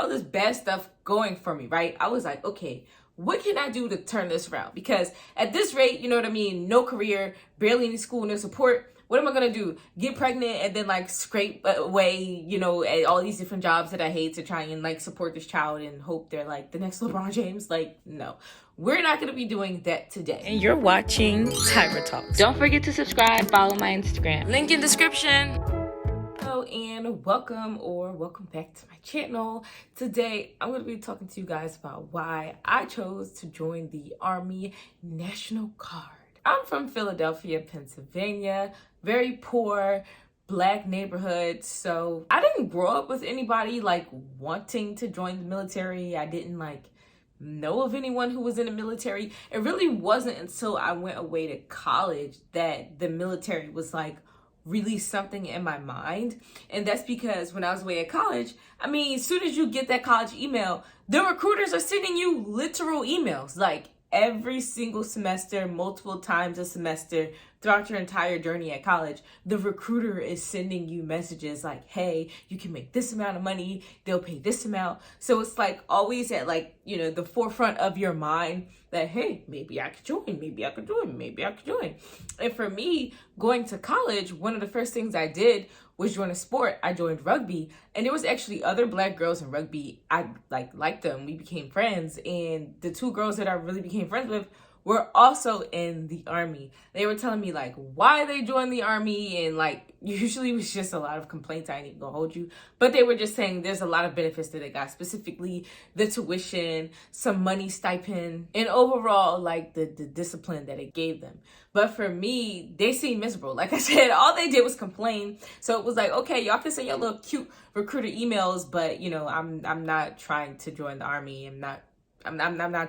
all this bad stuff going for me, right? I was like, okay, what can I do to turn this around? Because at this rate, you know what I mean? No career, barely any school, no support. What am I gonna do? Get pregnant and then like scrape away, you know, at all these different jobs that I hate to try and like support this child and hope they're like the next LeBron James? Like, no. We're not gonna be doing that today. And you're watching Tyra Talks. Don't forget to subscribe, follow my Instagram. Link in description. Hello and welcome back to my channel. Today I'm going to be talking to you guys about why I chose to join the Army National Guard. I'm from Philadelphia, Pennsylvania, very poor Black neighborhood, so I didn't grow up with anybody like wanting to join the military. I didn't like know of anyone who was in the military. It really wasn't until I went away to college that the military was like really something in my mind. And that's because when I was away at college, I mean, as soon as you get that college email, the recruiters are sending you literal emails like every single semester, multiple times a semester, throughout your entire journey at college. The recruiter is sending you messages like, hey, you can make this amount of money, they'll pay this amount. So it's like always at like, you know, the forefront of your mind that, hey, maybe I could join, maybe I could join, maybe I could join. And for me, going to college, one of the first things I did was join a sport. I joined rugby, and there was actually other Black girls in rugby. I liked them. We became friends, and the two girls that I really became friends with were also in the Army. They were telling me like why they joined the Army, and like usually it was just a lot of complaints. I ain't even gonna hold you, but they were just saying there's a lot of benefits that they got, specifically the tuition, some money stipend, and overall like the discipline that it gave them. But for me, they seemed miserable. Like I said, all they did was complain. So it was like, okay, y'all can send your little cute recruiter emails, but you know, I'm not trying to join the Army. I'm not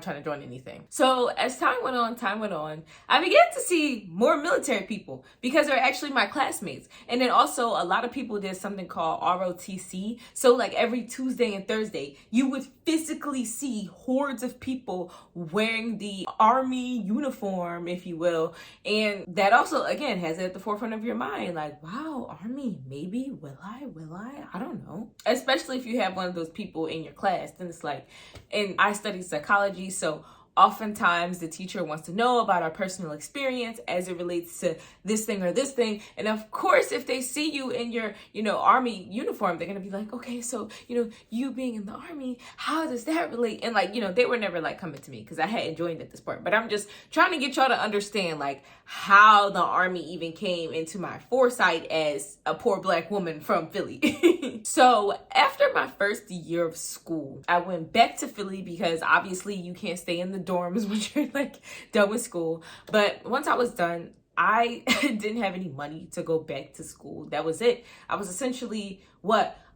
trying to join anything. So as time went on, I began to see more military people because they're actually my classmates. And then also a lot of people did something called ROTC. So like every Tuesday and Thursday, you would physically see hordes of people wearing the Army uniform, if you will. And that also, again, has it at the forefront of your mind. Like, wow, Army, maybe, will I? I don't know. Especially if you have one of those people in your class, then it's like, and I studied psychology, so oftentimes the teacher wants to know about our personal experience as it relates to this thing or this thing. And of course, if they see you in your, you know, Army uniform, they're gonna be like, okay, so, you know, you being in the Army, how does that relate? And like, you know, they were never like coming to me because I hadn't joined at this point, but I'm just trying to get y'all to understand like how the Army even came into my foresight as a poor Black woman from Philly. So after my first year of school, I went back to Philly because obviously you can't stay in the dorms when you're like done with school. But once I was done, I didn't have any money to go back to school. That was it. I was essentially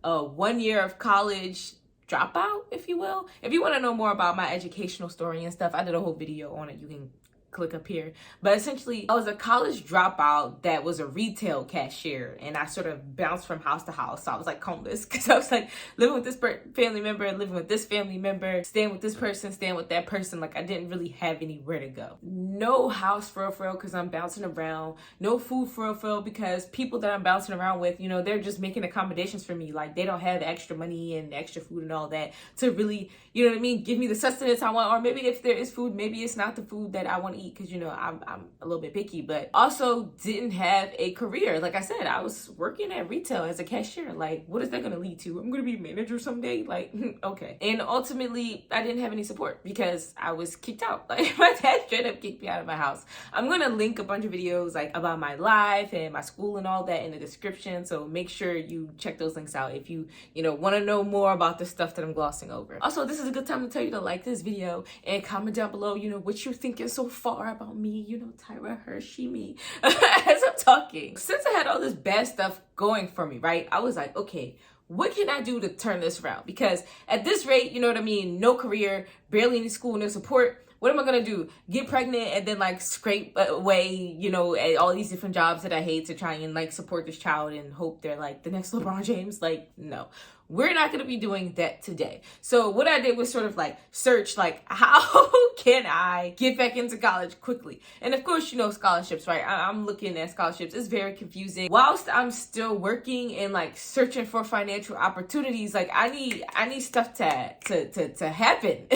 a 1 year of college dropout, if you will. If you want to know more about my educational story and stuff, I did a whole video on it. You can click up here. But essentially, I was a college dropout that was a retail cashier, and I sort of bounced from house to house. So I was like homeless because I was like living with this family member, living with this family member, staying with this person, staying with that person. Like I didn't really have anywhere to go. No house for real because I'm bouncing around. No food for real because people that I'm bouncing around with, you know, they're just making accommodations for me. Like they don't have extra money and extra food and all that to really, you know what I mean, give me the sustenance I want. Or maybe if there is food, maybe it's not the food that I want to eat because, you know, I'm a little bit picky, but also didn't have a career. Like I said, I was working at retail as a cashier. Like, what is that going to lead to? I'm going to be a manager someday? Like, okay. And ultimately, I didn't have any support because I was kicked out. Like, my dad straight up kicked me out of my house. I'm going to link a bunch of videos like about my life and my school and all that in the description. So make sure you check those links out if you know, want to know more about the stuff that I'm glossing over. Also, this is a good time to tell you to like this video and comment down below, you know, what you're thinking so far about me, you know, Tyra Hershey me, as I'm talking. Since I had all this bad stuff going for me, right, I was like, okay, what can I do to turn this around? Because at this rate, you know what I mean, no career, barely any school, no support. What am I gonna do? Get pregnant and then like scrape away, you know, at all these different jobs that I hate to try and like support this child and hope they're like the next LeBron James? Like, no. we're not going to be doing that today. So what I did was sort of like search like how can I get back into college quickly? And of course, you know, scholarships, right? I'm looking at scholarships. It's very confusing. Whilst I'm still working and like searching for financial opportunities, like I need stuff to happen.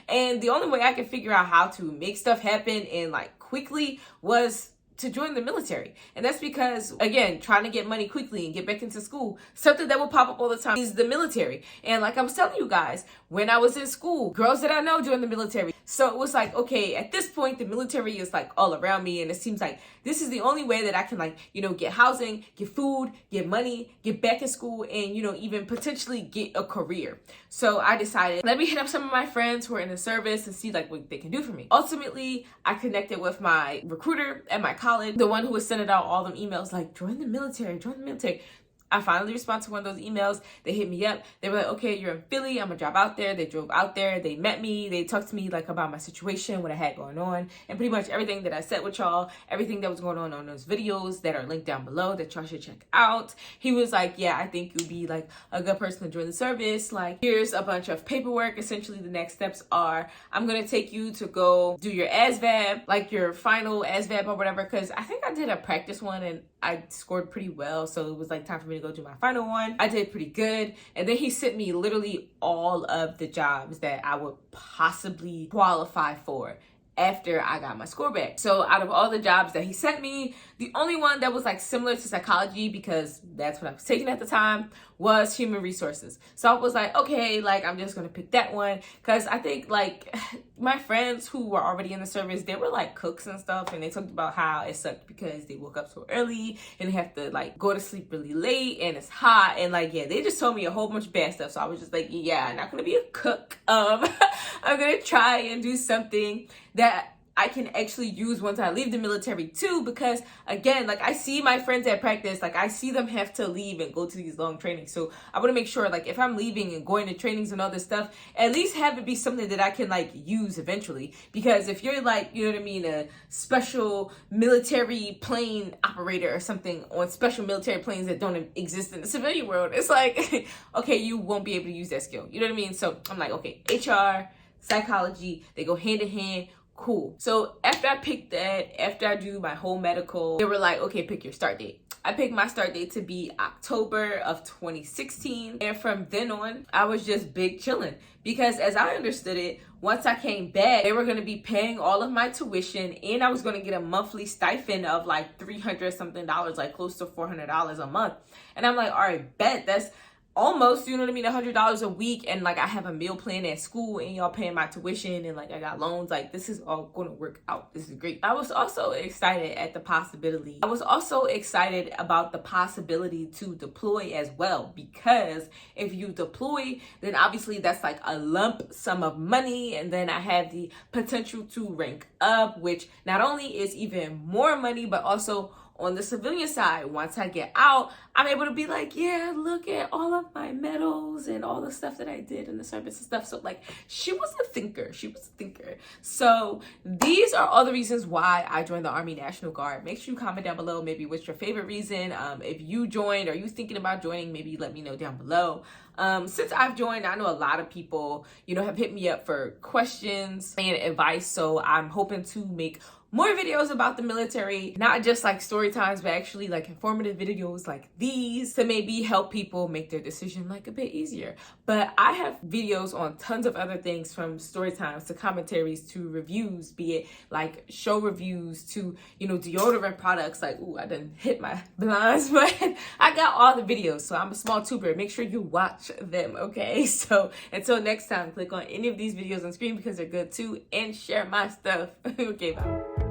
And the only way I could figure out how to make stuff happen and like quickly was to join the military. And that's because, again, trying to get money quickly and get back into school, something that will pop up all the time is the military. And like I was telling you guys, when I was in school, girls that I know joined the military. So it was like, okay, at this point, the military is like all around me. And it seems like this is the only way that I can, like, you know, get housing, get food, get money, get back in school, and, you know, even potentially get a career. So I decided, let me hit up some of my friends who are in the service and see like what they can do for me. Ultimately, I connected with my recruiter at my college, the one who was sending out all them emails like, join the military, join the military. I finally responded to one of those emails. They hit me up. They were like, okay, you're in Philly. I'm gonna drive out there. They drove out there. They met me. They talked to me like about my situation, what I had going on, and pretty much everything that I said with y'all, everything that was going on those videos that are linked down below that y'all should check out. He was like, yeah, I think you'll be like a good person to join the service. Like, here's a bunch of paperwork. Essentially, the next steps are I'm gonna take you to go do your ASVAB, like your final ASVAB or whatever, because I think I did a practice one and I scored pretty well. So it was like time for me to go do my final one. I did pretty good. And then he sent me literally all of the jobs that I would possibly qualify for after I got my score back. So out of all the jobs that he sent me, the only one that was like similar to psychology, because that's what I was taking at the time, was human resources. So I was like, okay, like I'm just gonna pick that one, because I think like my friends who were already in the service, they were like cooks and stuff, and they talked about how it sucked because they woke up so early and they have to like go to sleep really late and it's hot, and like, yeah, they just told me a whole bunch of bad stuff. So I was just like, yeah, I'm not gonna be a cook. I'm gonna try and do something that I can actually use once I leave the military too, because again, like I see my friends at practice, like I see them have to leave and go to these long trainings. So I want to make sure like if I'm leaving and going to trainings and all this stuff, at least have it be something that I can like use eventually. Because if you're like, you know what I mean, a special military plane operator or something on special military planes that don't exist in the civilian world, it's like, okay, you won't be able to use that skill. You know what I mean? So I'm like, okay, HR, psychology, they go hand in hand. Cool. So after I picked that, after I do my whole medical, they were like, okay, pick your start date. I picked my start date to be October of 2016. And from then on, I was just big chilling. Because as I understood it, once I came back, they were going to be paying all of my tuition, and I was going to get a monthly stipend of like $300 something, like close to $400 a month. And I'm like, all right, bet, that's almost, you know what I mean, $100 a week, and like I have a meal plan at school, and y'all paying my tuition, and like I got loans. Like this is all going to work out. This is great. I was also excited at the possibility. I was also excited about the possibility to deploy as well, because if you deploy, then obviously that's like a lump sum of money, and then I have the potential to rank up, which not only is even more money, but also on the civilian side, once I get out, I'm able to be like, yeah, look at all of my medals and all the stuff that I did in the service and stuff. So like, she was a thinker. She was a thinker. So these are all the reasons why I joined the Army National Guard. Make sure you comment down below maybe what's your favorite reason. If you joined or you thinking about joining, maybe let me know down below. Since I've joined, I know a lot of people, you know, have hit me up for questions and advice. So I'm hoping to make more videos about the military, not just like story times, but actually like informative videos like these to maybe help people make their decision like a bit easier. But I have videos on tons of other things, from story times to commentaries to reviews, be it like show reviews to, you know, deodorant products. Like, ooh, I done hit my blinds, but I got all the videos. So I'm a small tuber. Make sure you watch them, okay? So until next time, click on any of these videos on screen because they're good too, and share my stuff. Okay, bye.